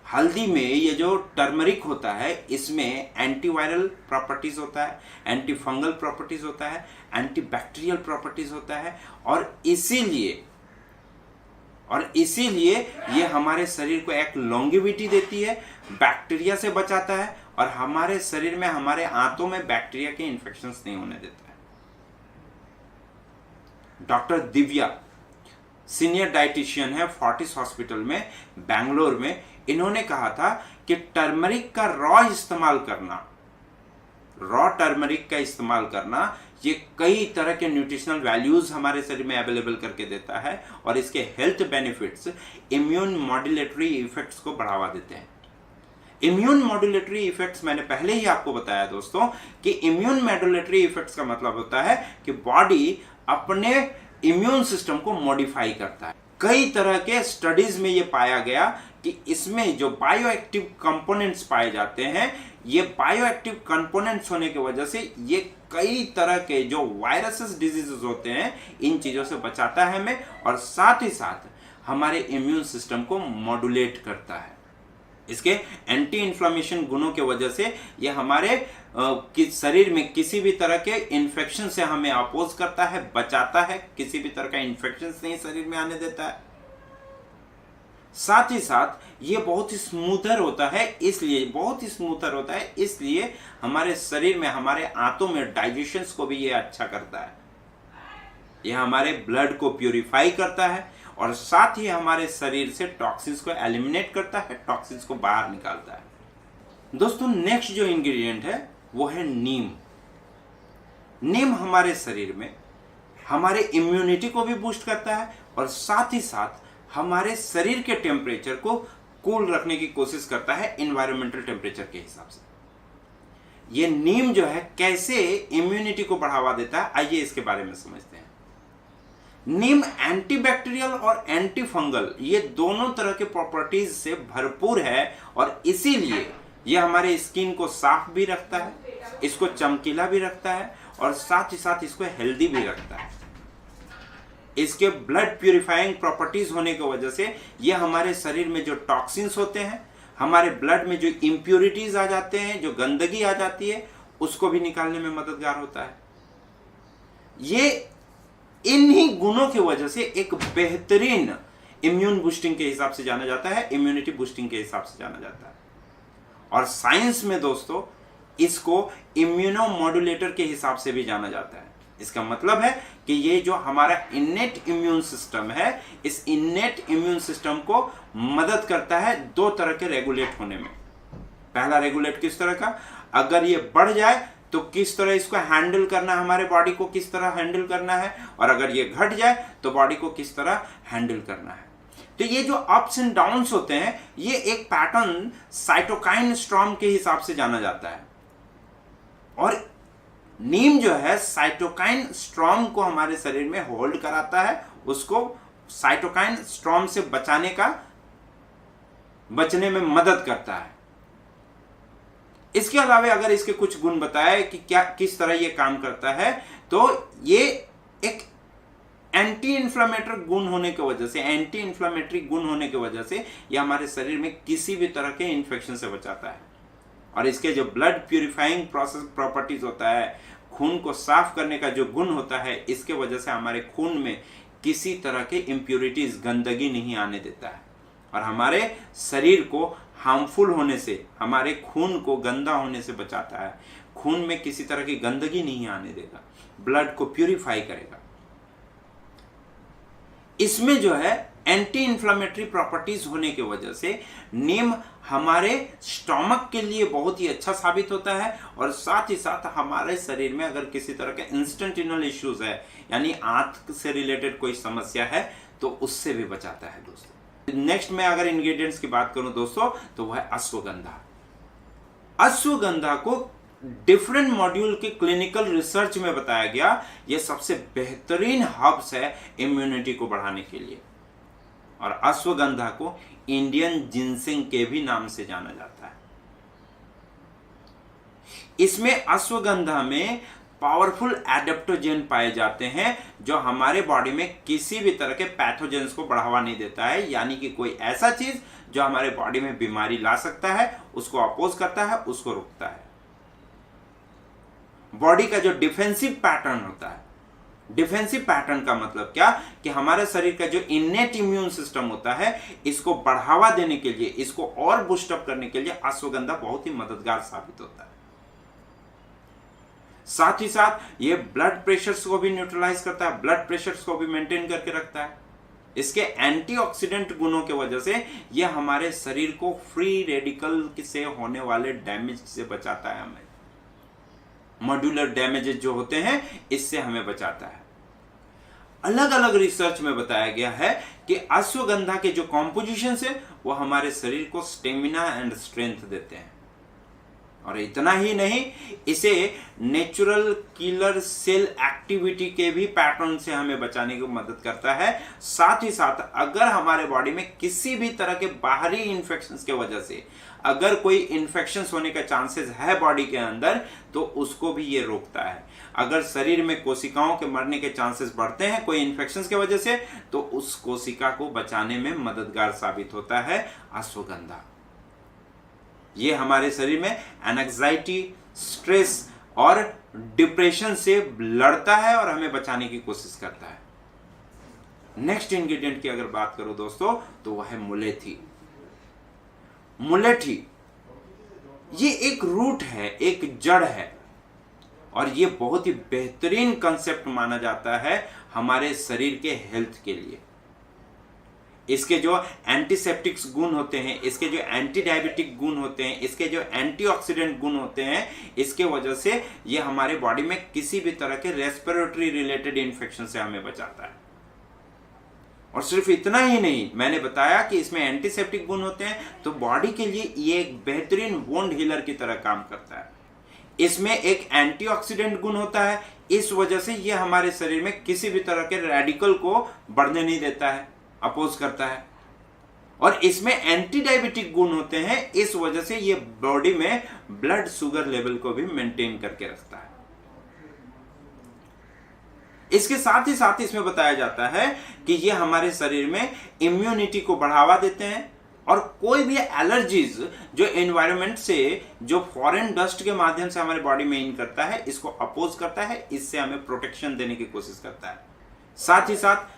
हल्दी में ये जो टर्मरिक होता है, इसमें एंटीवायरल प्रॉपर्टीज होता है, एंटी फंगल प्रॉपर्टीज होता है, एंटीबैक्टीरियल प्रॉपर्टीज होता है, और इसीलिए ये हमारे शरीर को एक लॉन्गेविटी देती है, बैक्टीरिया से बचाता है, और हमारे शरीर में, हमारे आंतों में बैक्टीरिया के इन्फेक्शंस नहीं होने देता है। डॉक्टर दिव्या सीनियर डाइटिशियन है फोर्टिस हॉस्पिटल में, बैंगलोर में। इन्होंने कहा था कि टर्मरिक का रॉ टर्मरिक का इस्तेमाल करना ये कई तरह के न्यूट्रिशनल वैल्यूज हमारे शरीर में अवेलेबल करके देता है, और इसके health benefits immune modulatory effects को बढ़ावा देते हैं। इम्यून मॉड्यूलेटरी इफेक्ट्स मैंने पहले ही आपको बताया दोस्तों कि इम्यून मॉड्यूलेटरी इफेक्ट्स का मतलब होता है कि बॉडी अपने इम्यून सिस्टम को मॉडिफाई करता है। कई तरह के स्टडीज में ये पाया गया कि इसमें जो बायोएक्टिव कंपोनेंट्स पाए जाते हैं, ये बायोएक्टिव कंपोनेंट्स होने की वजह से ये कई तरह के जो वायरसेस, डिजीजेस होते हैं, इन चीजों से बचाता है हमें, और साथ ही साथ हमारे इम्यून सिस्टम को मॉड्यूलेट करता है। इसके एंटी इन्फ्लामेशन गुणों की वजह से ये हमारे शरीर में किसी भी तरह के इन्फेक्शन से हमें अपोज करता है, बचाता है, किसी भी तरह का इन्फेक्शन नहीं शरीर में आने देता है। साथ ही साथ ये बहुत ही स्मूथर होता है, इसलिए हमारे शरीर में, हमारे आंतों में डाइजेशन को भी ये अच्छा करता है। ये हमारे ब्लड को प्यूरिफाई करता है, और साथ ही हमारे शरीर से टॉक्सिन्स को एलिमिनेट करता है, टॉक्सिन्स को बाहर निकालता है। दोस्तों, नेक्स्ट जो इंग्रेडिएंट है वो है नीम। नीम हमारे शरीर में हमारे इम्यूनिटी को भी बूस्ट करता है, और साथ ही साथ हमारे शरीर के टेम्परेचर को कूल रखने की कोशिश करता है एनवायरमेंटल टेम्परेचर के हिसाब से। ये नीम जो है कैसे इम्यूनिटी को बढ़ावा देता है, आइए इसके बारे में समझते हैं। नीम एंटीबैक्टीरियल और एंटी फंगल, ये दोनों तरह के प्रॉपर्टीज से भरपूर है, और इसीलिए ये हमारे स्किन को साफ भी रखता है, इसको चमकीला भी रखता है, और साथ ही साथ इसको हेल्दी भी रखता है। इसके ब्लड प्यूरिफाइंग प्रॉपर्टीज होने की वजह से ये हमारे शरीर में जो टॉक्सिन्स होते हैं, हमारे ब्लड में जो इम्प्योरिटीज आ जाते हैं, जो गंदगी आ जाती है, उसको भी निकालने में मददगार होता है। ये इन्हीं गुणों की वजह से एक बेहतरीन इम्यून बूस्टिंग के हिसाब से जाना जाता है, इम्यूनिटी बूस्टिंग के हिसाब से जाना जाता है। और साइंस में दोस्तों इसको इम्यूनो मॉड्यूलेटर के हिसाब से भी जाना जाता है। इसका मतलब है कि ये जो हमारा इनेट इम्यून सिस्टम है, इस इनेट इम्यून सिस्टम को मदद करता है दो तरह के रेगुलेट होने में। पहला रेगुलेट किस तरह का, अगर ये बढ़ जाए तो किस तरह इसको हैंडल करना है, हमारे बॉडी को किस तरह हैंडल करना है, और अगर ये घट जाए तो बॉडी को किस तरह हैंडल करना है। तो ये जो अप्स एंड डाउन्स होते हैं, ये एक पैटर्न साइटोकाइन स्टॉर्म के हिसाब से जाना जाता है। और नीम जो है साइटोकाइन स्टॉर्म को हमारे शरीर में होल्ड कराता है, उसको साइटोकाइन स्टॉर्म से बचने में मदद करता है। इसके अलावा अगर इसके कुछ गुण बताए कि क्या किस तरह ये काम करता है, तो ये एक एंटी इन्फ्लामेटरी गुण होने की वजह से, एंटी इन्फ्लामेटरी गुण होने की वजह से ये हमारे शरीर में किसी भी तरह के इन्फेक्शन से बचाता है। और इसके जो ब्लड प्यूरिफाइंग प्रोसेस प्रॉपर्टीज होता है, खून को साफ करने का जो गुण होता है, इसके वजह से हमारे खून में किसी तरह के इम्प्योरिटीज, गंदगी नहीं आने देता है और हमारे शरीर को हार्मफुल होने से, हमारे खून को गंदा होने से बचाता है। खून में किसी तरह की गंदगी नहीं आने देगा, ब्लड को प्यूरिफाई करेगा। इसमें जो है एंटी इन्फ्लामेटरी प्रॉपर्टीज होने की वजह से नीम हमारे स्टमक के लिए बहुत ही अच्छा साबित होता है और साथ ही साथ हमारे शरीर में अगर किसी तरह के इंस्टेंटिनल इश्यूज है, यानी आंत से रिलेटेड कोई समस्या है, तो उससे भी बचाता है दोस्तों। नेक्स्ट में अगर इंग्रेडिएंट्स की बात करूं दोस्तों, तो वह है अश्वगंधा। अश्वगंधा को डिफरेंट मॉड्यूल के क्लिनिकल रिसर्च में बताया गया, यह सबसे बेहतरीन हर्ब्स है इम्यूनिटी को बढ़ाने के लिए। और अश्वगंधा को इंडियन जिनसिंग के भी नाम से जाना जाता है। इसमें अश्वगंधा में पावरफुल एडेप्टोजेन पाए जाते हैं जो हमारे बॉडी में किसी भी तरह के पैथोजेंस को बढ़ावा नहीं देता है, यानी कि कोई ऐसा चीज जो हमारे बॉडी में बीमारी ला सकता है उसको अपोज करता है, उसको रोकता है। बॉडी का जो डिफेंसिव पैटर्न होता है, डिफेंसिव पैटर्न का मतलब क्या कि हमारे शरीर का जो इनेट इम्यून सिस्टम होता है, इसको बढ़ावा देने के लिए, इसको और बूस्टअप करने के लिए अश्वगंधा बहुत ही मददगार साबित होता है। साथ ही साथ ये ब्लड प्रेशर को भी न्यूट्रलाइज करता है, ब्लड प्रेशर को भी मेंटेन करके रखता है। इसके एंटीऑक्सीडेंट गुणों के वजह से यह हमारे शरीर को फ्री रेडिकल से होने वाले डैमेज से बचाता है, हमें मॉड्यूलर डैमेजेस जो होते हैं इससे हमें बचाता है। अलग अलग रिसर्च में बताया गया है कि अश्वगंधा के जो कॉम्पोजिशन है वो हमारे शरीर को स्टेमिना एंड स्ट्रेंथ देते हैं। और इतना ही नहीं, इसे नेचुरल किलर सेल एक्टिविटी के भी पैटर्न से हमें बचाने की मदद करता है। साथ ही साथ अगर हमारे बॉडी में किसी भी तरह के बाहरी इन्फेक्शंस के वजह से अगर कोई इन्फेक्शंस होने का चांसेस है बॉडी के अंदर, तो उसको भी ये रोकता है। अगर शरीर में कोशिकाओं के मरने के चांसेस बढ़ते हैं कोई इन्फेक्शंस की वजह से, तो उस कोशिका को बचाने में मददगार साबित होता है अश्वगंधा। ये हमारे शरीर में एंजाइटी, स्ट्रेस और डिप्रेशन से लड़ता है और हमें बचाने की कोशिश करता है। नेक्स्ट इंग्रेडिएंट की अगर बात करो दोस्तों, तो वह है मुलेठी। मुलेठी ये एक रूट है, एक जड़ है और ये बहुत ही बेहतरीन कंसेप्ट माना जाता है हमारे शरीर के हेल्थ के लिए। इसके जो एंटीसेप्टिक्स गुण होते हैं, इसके जो एंटी डायबिटिक गुण होते हैं, इसके जो एंटीऑक्सीडेंट गुण होते हैं, इसके वजह से ये हमारे बॉडी में किसी भी तरह के रेस्पिरेटरी रिलेटेड इन्फेक्शन से हमें बचाता है। और सिर्फ इतना ही नहीं, मैंने बताया कि इसमें एंटीसेप्टिक गुण होते हैं, तो बॉडी के लिए ये एक बेहतरीन वुंड हीलर की तरह काम करता है। इसमें एक एंटीऑक्सीडेंट गुण होता है, इस वजह से ये हमारे शरीर में किसी भी तरह के रेडिकल को बढ़ने नहीं देता है, अपोज करता है। और इसमें एंटी डायबिटिक गुण होते हैं, इस वजह से ये बॉडी में ब्लड शुगर लेवल को भी मेंटेन करके रखता है। इसके साथ ही साथ इसमें बताया जाता है कि ये हमारे शरीर में इम्यूनिटी को बढ़ावा देते हैं और कोई भी एलर्जीज जो एनवायरनमेंट से, जो फॉरेन डस्ट के माध्यम से हमारे बॉडी में इन करता है, इसको अपोज करता है, इससे हमें प्रोटेक्शन देने की कोशिश करता है। साथ ही साथ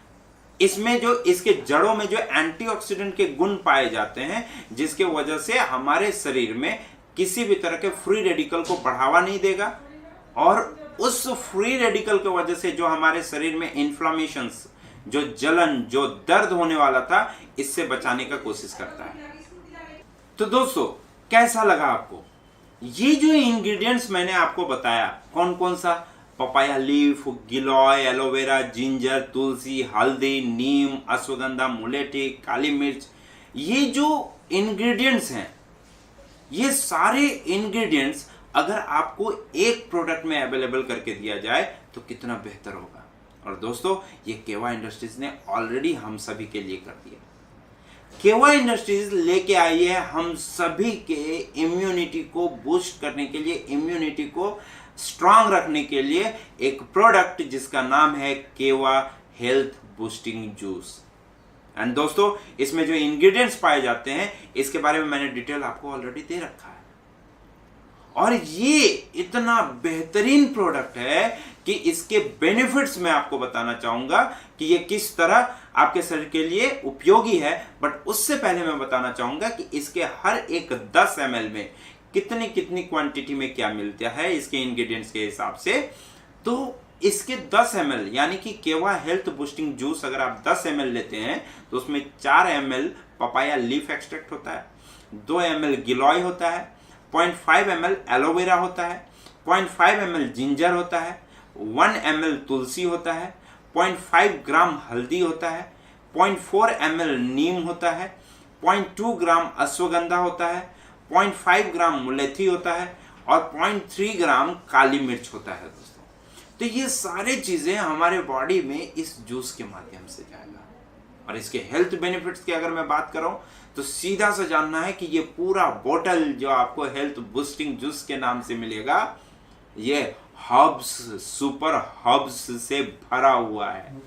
इसमें जो इसके जड़ों में जो एंटीऑक्सीडेंट के गुण पाए जाते हैं, जिसके वजह से हमारे शरीर में किसी भी तरह के फ्री रेडिकल को बढ़ावा नहीं देगा और उस फ्री रेडिकल की वजह से जो हमारे शरीर में इन्फ्लामेशंस, जो जलन, जो दर्द होने वाला था, इससे बचाने का कोशिश करता है। तो दोस्तों, कैसा लगा आपको? ये जो इंग्रेडिएंट्स मैंने आपको बताया कौन कौन सा, पपाया लीफ, गिलोय, एलोवेरा, जिंजर, तुलसी, हल्दी, नीम, अश्वगंधा, मुलेठी, काली मिर्च, ये जो इंग्रेडिएंट्स हैं, ये सारे इंग्रेडिएंट्स अगर आपको एक प्रोडक्ट में अवेलेबल करके दिया जाए तो कितना बेहतर होगा। और दोस्तों, ये केवा इंडस्ट्रीज ने ऑलरेडी हम सभी के लिए कर दिया। केवा इंडस्ट्रीज लेके आई है हम सभी के इम्यूनिटी को बूस्ट करने के लिए, इम्यूनिटी को स्ट्रांग रखने के लिए एक प्रोडक्ट जिसका नाम है केवा हेल्थ बूस्टिंग जूस। एंड दोस्तों, इसमें जो इंग्रेडिएंट्स पाए जाते हैं इसके बारे में मैंने डिटेल आपको ऑलरेडी दे रखा है। और ये इतना बेहतरीन प्रोडक्ट है कि इसके बेनिफिट्स मैं आपको बताना चाहूंगा कि ये किस तरह आपके शरीर के लिए उपयोगी है। बट उससे पहले मैं बताना चाहूंगा कि इसके हर एक 10 ml में कितनी कितनी क्वांटिटी में क्या मिलता है इसके इंग्रेडिएंट्स के हिसाब से। तो इसके 10 ml यानी कि केवा हेल्थ बूस्टिंग जूस अगर आप 10 ml लेते हैं तो उसमें 4 ml पपाया लीफ एक्सट्रैक्ट होता है, 2 ml गिलोय होता है, 0.5 ml एलोवेरा होता है, 0.5 ml जिंजर होता है, 1 ml तुलसी होता है, 0.5 ग्राम हल्दी होता है, 0.4 ml नीम होता है, 0.2 ग्राम अश्वगंधा होता है, 0.5 ग्राम मुलेठी होता है और 0.3 ग्राम काली मिर्च होता है। दोस्तों, तो ये सारे चीजें हमारे बॉडी में इस जूस के माध्यम से जाएगा। और इसके हेल्थ बेनिफिट्स की अगर मैं बात करूं तो सीधा सा जानना है कि ये पूरा बोतल जो आपको हेल्थ बूस्टिंग जूस के नाम से मिलेगा, ये हर्ब्स, सुपर हर्ब्स से भरा हुआ है।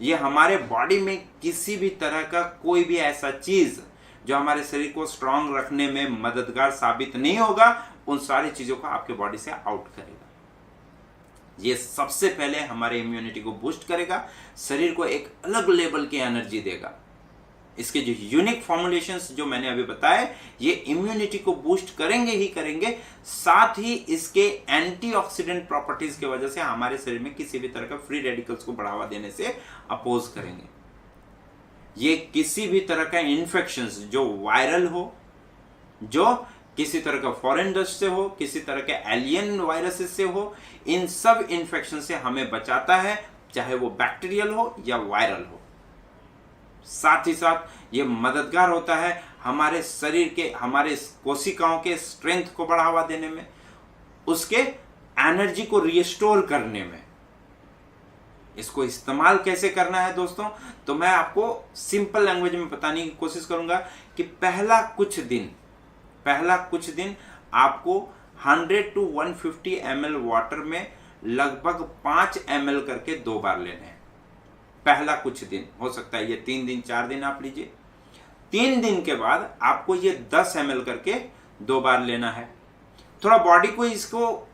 ये हमारे बॉडी में किसी भी तरह का कोई भी ऐसा चीज जो हमारे शरीर को स्ट्रांग रखने में मददगार साबित नहीं होगा, उन सारी चीजों को आपके बॉडी से आउट करेगा। ये सबसे पहले हमारे इम्यूनिटी को बूस्ट करेगा, शरीर को एक अलग लेवल की एनर्जी देगा। इसके जो यूनिक फॉर्मुलेशंस जो मैंने अभी बताए, ये इम्यूनिटी को बूस्ट करेंगे ही करेंगे, साथ ही इसके एंटीऑक्सीडेंट प्रॉपर्टीज की वजह से हमारे शरीर में किसी भी तरह का फ्री रेडिकल्स को बढ़ावा देने से अपोज करेंगे। ये किसी भी तरह का इन्फेक्शंस जो वायरल हो, जो किसी तरह का फॉरेन डस्ट से हो, किसी तरह के एलियन वायरसेस से हो, इन सब इन्फेक्शन से हमें बचाता है, चाहे वो बैक्टीरियल हो या वायरल हो। साथ ही साथ ये मददगार होता है हमारे शरीर के, हमारे कोशिकाओं के स्ट्रेंथ को बढ़ावा देने में, उसके एनर्जी को रिस्टोर करने में। इसको इस्तेमाल कैसे करना है दोस्तों, तो मैं आपको सिंपल लैंग्वेज में बताने की कोशिश करूंगा कि पहला कुछ दिन आपको 100 to 150 ml वाटर में लगभग 5 ml करके 2 बार लेने हैं। पहला कुछ दिन, हो सकता है ये 3 दिन 4 दिन आप लीजिए। 3 दिन के बाद आपको ये 10 ml करके 2 बार लेना है, थोड़ा बॉडी को इसको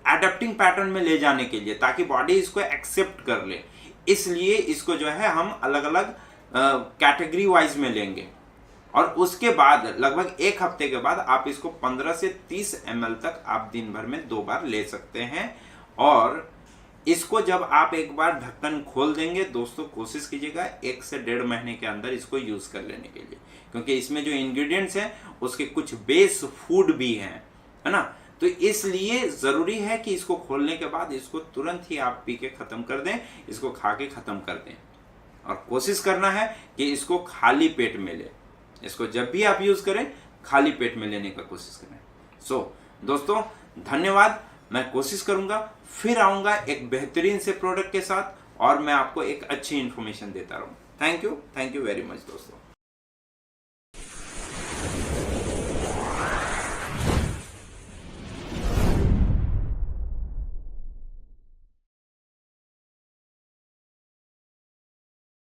एडेप्टिंग पैटर्न में ले जाने के लिए, ताकि बॉडी इसको एक्सेप्ट कर ले। इसलिए इसको जो है हम अलग अलग कैटेगरी वाइज में लेंगे। और उसके बाद लगभग 1 हफ्ते के बाद आप इसको 15 से 30 ml तक आप दिन भर में 2 बार ले सकते हैं। और इसको जब आप एक बार ढक्कन खोल देंगे दोस्तों, कोशिश कीजिएगा 1 से 1.5 महीने के अंदर इसको यूज कर लेने के लिए, क्योंकि इसमें जो इंग्रेडिएंट्स हैं उसके कुछ बेस फूड भी हैं, है ना। तो इसलिए जरूरी है कि इसको खोलने के बाद इसको तुरंत ही आप पी के खत्म कर दें, इसको खा के खत्म कर दें। और कोशिश करना है कि इसको खाली पेट में लें। इसको जब भी आप यूज करें खाली पेट में लेने का कोशिश करें। सो दोस्तों, धन्यवाद। मैं कोशिश करूंगा, फिर आऊंगा एक बेहतरीन से प्रोडक्ट के साथ और मैं आपको एक अच्छी इंफॉर्मेशन देता रहूं। थैंक यू वेरी मच दोस्तों।